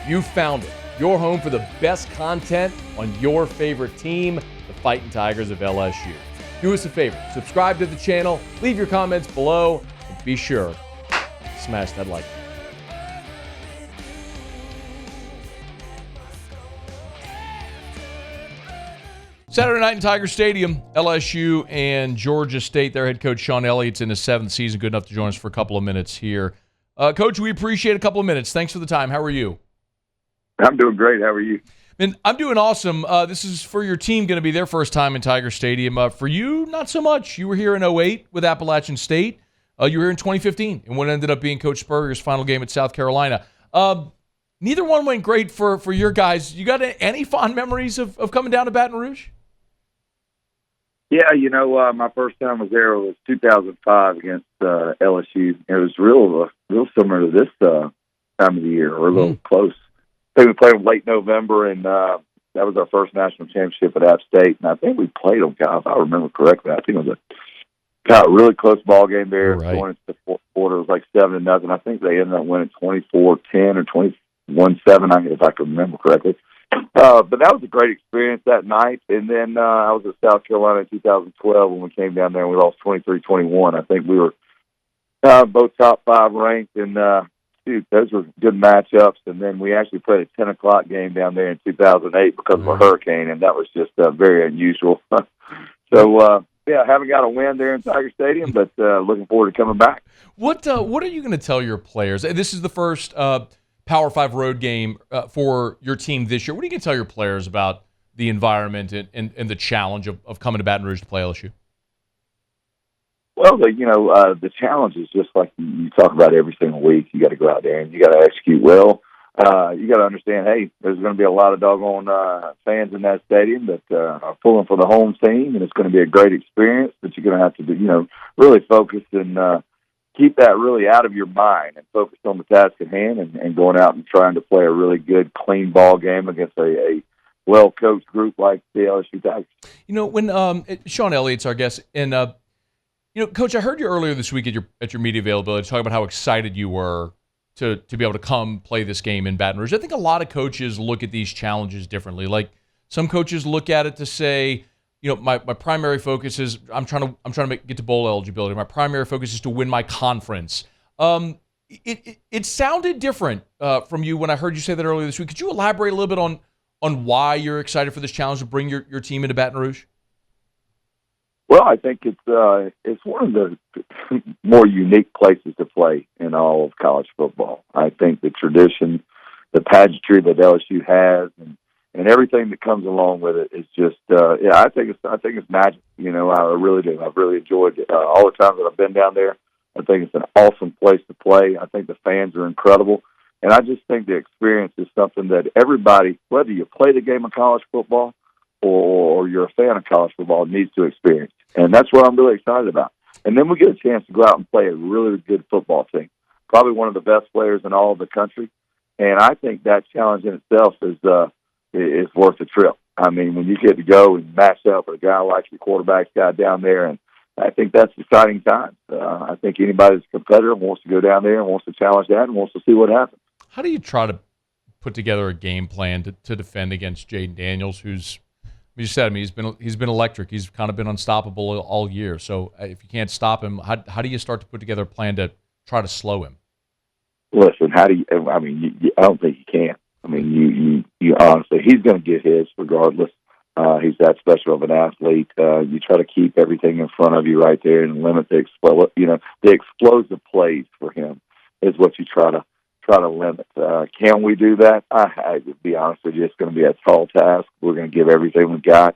You found it. Your home for the best content on your favorite team, the Fighting Tigers of LSU. Do us a favor, subscribe to the channel, leave your comments below, and be sure to smash that like button. Saturday night in Tiger Stadium, LSU and Georgia State. Their head coach, Shawn Elliott's in his 7th season. Good enough to join us for a couple of minutes here. Coach, we appreciate a couple of minutes. Thanks for the time. How are you? I'm doing great. How are you? And I'm doing awesome. This is for your team going to be their first time in Tiger Stadium. For you, not so much. You were here in 2008 with Appalachian State. You were here in 2015 in what ended up being Coach Spurrier's final game at South Carolina. Neither one went great for your guys. You got any fond memories of coming down to Baton Rouge? Yeah, my first time was there was 2005 against LSU. It was real similar to this time of the year, or a little close. I think we played them late November, and that was our first national championship at App State. And I think we played them, if I remember correctly. I think it was a really close ball game there. Right. Going into the fourth quarter, it was like 7-0. I think they ended up winning 24-10 or 21-7, if I can remember correctly. But that was a great experience that night. And then I was at South Carolina in 2012 when we came down there and we lost 23-21. I think we were both top 5 ranked, and those were good matchups. And then we actually played a 10 o'clock game down there in 2008 because of a hurricane, and that was just very unusual. So, I haven't got a win there in Tiger Stadium, but looking forward to coming back. What are you going to tell your players? This is the first Power 5 road game for your team this year. What are you going to tell your players about the environment and the challenge of coming to Baton Rouge to play LSU? Well, the challenge is just like you talk about every single week. You got to go out there and you got to execute well. You got to understand, hey, there's going to be a lot of doggone fans in that stadium that are pulling for the home team, and it's going to be a great experience. But you're going to have to, really focus and keep that really out of your mind and focus on the task at hand and going out and trying to play a really good, clean ball game against a well-coached group like the LSU Tigers. When Shawn Elliott's our guest, and Coach, I heard you earlier this week at your media availability talking about how excited you were to be able to come play this game in Baton Rouge. I think a lot of coaches look at these challenges differently. Like some coaches look at it to say, my primary focus is I'm trying to get to bowl eligibility. My primary focus is to win my conference. It sounded different from you when I heard you say that earlier this week. Could you elaborate a little bit on why you're excited for this challenge to bring your team into Baton Rouge? Well, I think it's one of the more unique places to play in all of college football. I think the tradition, the pageantry that LSU has, and everything that comes along with it is just, I think it's magic. I really do. I've really enjoyed it. All the times that I've been down there. I think it's an awesome place to play. I think the fans are incredible. And I just think the experience is something that everybody, whether you play the game of college football or you're a fan of college football, needs to experience. And that's what I'm really excited about. And then we get a chance to go out and play a really good football team, probably one of the best players in all of the country. And I think that challenge in itself is worth the trip. I mean, when you get to go and match up with a guy like your quarterback's got down there, and I think that's exciting times. I think anybody that's a competitor wants to go down there and wants to challenge that and wants to see what happens. How do you try to put together a game plan to defend against Jaden Daniels, who's, you said, he's been electric. He's kind of been unstoppable all year. So if you can't stop him, how do you start to put together a plan to try to slow him? Listen, I don't think you can. I mean, you honestly, he's going to get his regardless. He's that special of an athlete. You try to keep everything in front of you right there and limit the explosive plays for him is what you try to limit. Can we do that? I to be honest with you, it's going to be a tall task. We're going to give everything we got.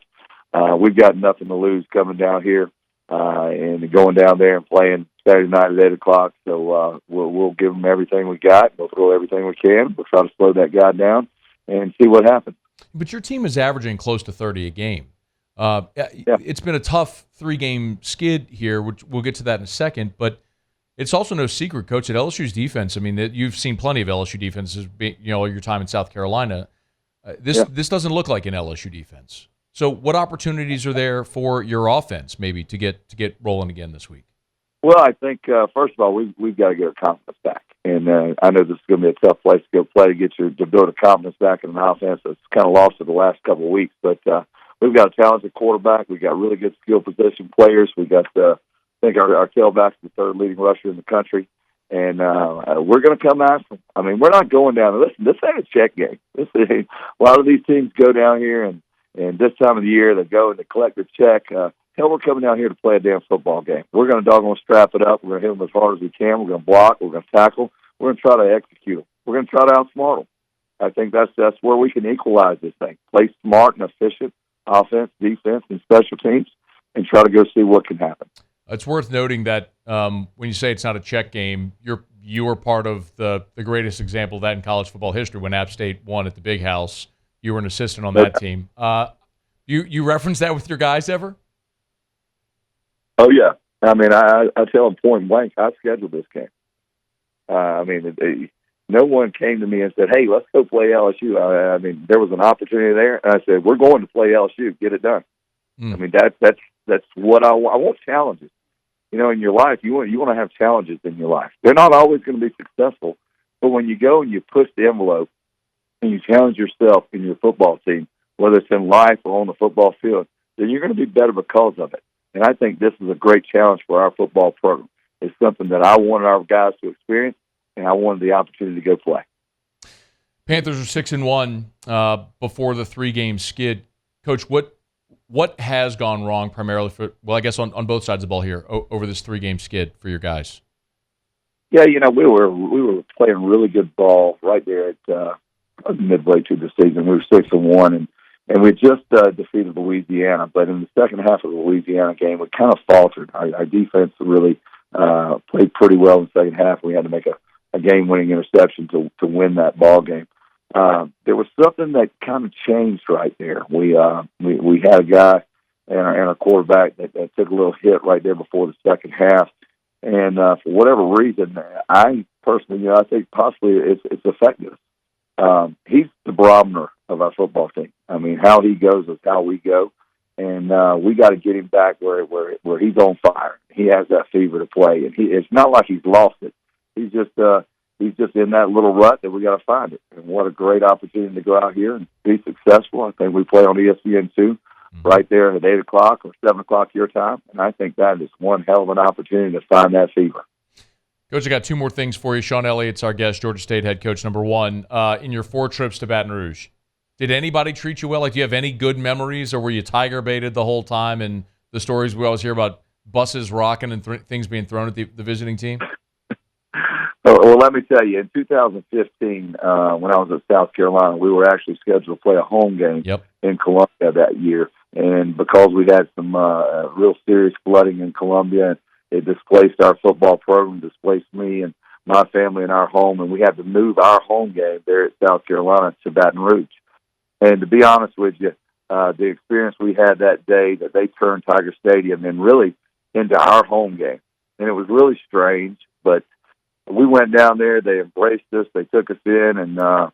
We've got nothing to lose coming down here and going down there and playing Saturday night at 8 o'clock. So we'll give them everything we got. We'll throw everything we can. We'll try to slow that guy down and see what happens. But your team is averaging close to 30 a game. Yeah. It's been a tough 3-game skid here, which we'll get to that in a second, but it's also no secret, Coach, that LSU's defense, you've seen plenty of LSU defenses, your time in South Carolina. This doesn't look like an LSU defense. So what opportunities are there for your offense maybe to get rolling again this week? Well, I think, first of all, we've got to get our confidence back. And I know this is going to be a tough place to go play to build a confidence back in an offense that's kind of lost it the last couple of weeks. But we've got a talented quarterback. We've got really good skill position players. We got, I think, our tailback's the third leading rusher in the country. And we're going to come after them. I mean, we're not going down. Listen, this ain't a check game. A lot of these teams go down here, and this time of the year they go and they collect their check. Hell, we're coming down here to play a damn football game. We're going to doggone strap it up. We're going to hit them as hard as we can. We're going to block. We're going to tackle. We're going to try to execute them. We're going to try to outsmart them. I think that's where we can equalize this thing. Play smart and efficient offense, defense, and special teams, and try to go see what can happen. It's worth noting that when you say it's not a check game, you were part of the greatest example of that in college football history when App State won at the Big House. You were an assistant on that team. You reference that with your guys ever? Oh, yeah. I mean, I tell them point blank, I scheduled this game. I mean, no one came to me and said, hey, let's go play LSU. I mean, there was an opportunity there, and I said, we're going to play LSU. Get it done. I mean, that's what I want. I want challenges. You know, in your life, you want to have challenges in your life. They're not always going to be successful, but when you go and you push the envelope and you challenge yourself in your football team, whether it's in life or on the football field, then you're going to be better because of it. And I think this is a great challenge for our football program. It's something that I wanted our guys to experience, and I wanted the opportunity to go play. Panthers are 6-1 before the 3-game skid. Coach, what has gone wrong primarily I guess on both sides of the ball here over this 3-game skid for your guys? Yeah, you know, we were playing really good ball right there at midway through the season. We were 6-1, and we just defeated Louisiana. But in the second half of the Louisiana game, we kind of faltered. Our defense really played pretty well in the second half. We had to make a game-winning interception to win that ball game. There was something that kind of changed right there. We had a guy and our quarterback that took a little hit right there before the second half, and for whatever reason, I personally, I think possibly it's affected us. He's the barometer of our football team. I mean, how he goes is how we go, and we got to get him back where he's on fire. He has that fever to play, and it's not like he's lost it. He's just in that little rut that we got to find it. And what a great opportunity to go out here and be successful. I think we play on ESPN2 right there at 8 o'clock or 7 o'clock your time. And I think that is one hell of an opportunity to find that fever. Coach, I got 2 more things for you. Shawn Elliott's our guest, Georgia State head coach, number 1. In your 4 trips to Baton Rouge, did anybody treat you well? Like, do you have any good memories, or were you tiger baited the whole time? And the stories we always hear about buses rocking and things being thrown at the visiting team? Well, let me tell you, in 2015, when I was at South Carolina, we were actually scheduled to play a home game in Columbia that year. And because we had some real serious flooding in Columbia, it displaced our football program, displaced me and my family and our home, and we had to move our home game there at South Carolina to Baton Rouge. And to be honest with you, the experience we had that day, that they turned Tiger Stadium and really into our home game. And it was really strange, but we went down there. They embraced us. They took us in, and I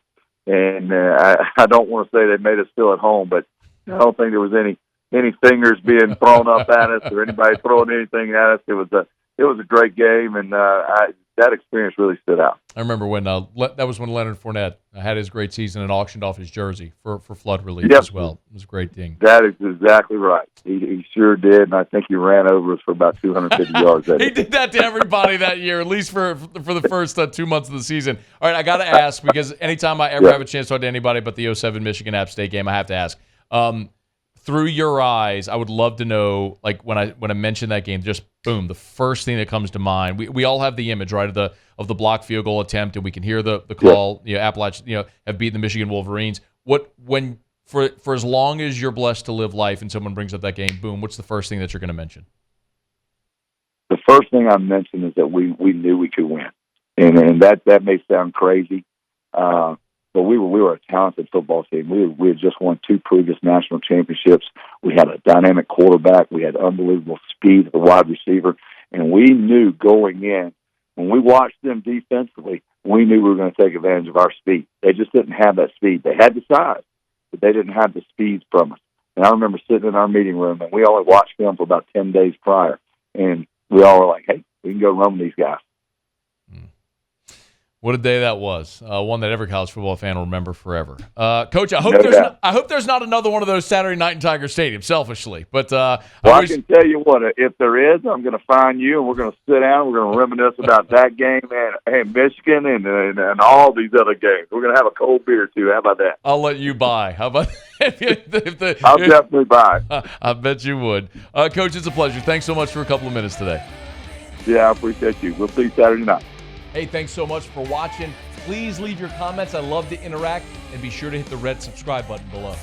don't want to say they made us feel at home, but I don't think there was any fingers being thrown up at us or anybody throwing anything at us. It was a great game, and that experience really stood out. I remember when that was when Leonard Fournette had his great season and auctioned off his jersey for flood relief as well. It was a great thing. That is exactly right. He sure did, and I think he ran over us for about 250 yards. He did that to everybody that year, at least for the first 2 months of the season. All right, I got to ask, because anytime I ever have a chance to talk to anybody about the 07 Michigan App State game, I have to ask. Through your eyes, I would love to know, like, when I mention that game, just boom, the first thing that comes to mind. We all have the image, right, of the blocked field goal attempt, and we can hear the call. Appalachian, have beaten the Michigan Wolverines. For as long as you're blessed to live life, and someone brings up that game, boom, what's the first thing that you're going to mention? The first thing I mentioned is that we knew we could win, and that may sound crazy. But we were a talented football team. We had just won 2 previous national championships. We had a dynamic quarterback. We had unbelievable speed at the wide receiver. And we knew going in, when we watched them defensively, we knew we were going to take advantage of our speed. They just didn't have that speed. They had the size, but they didn't have the speed from us. And I remember sitting in our meeting room, and we only watched film for about 10 days prior. And we all were like, hey, we can go run with these guys. What a day that was. One that every college football fan will remember forever. Coach, I hope there's not another one of those Saturday night in Tiger Stadium, selfishly. But I can tell you what, if there is, I'm going to find you, and we're going to sit down. We're going to reminisce about that game and Michigan and all these other games. We're going to have a cold beer, too. How about that? I'll let you buy. How about I'll definitely buy. I bet you would. Coach, it's a pleasure. Thanks so much for a couple of minutes today. Yeah, I appreciate you. We'll see you Saturday night. Hey, thanks so much for watching. Please leave your comments. I love to interact. And be sure to hit the red subscribe button below.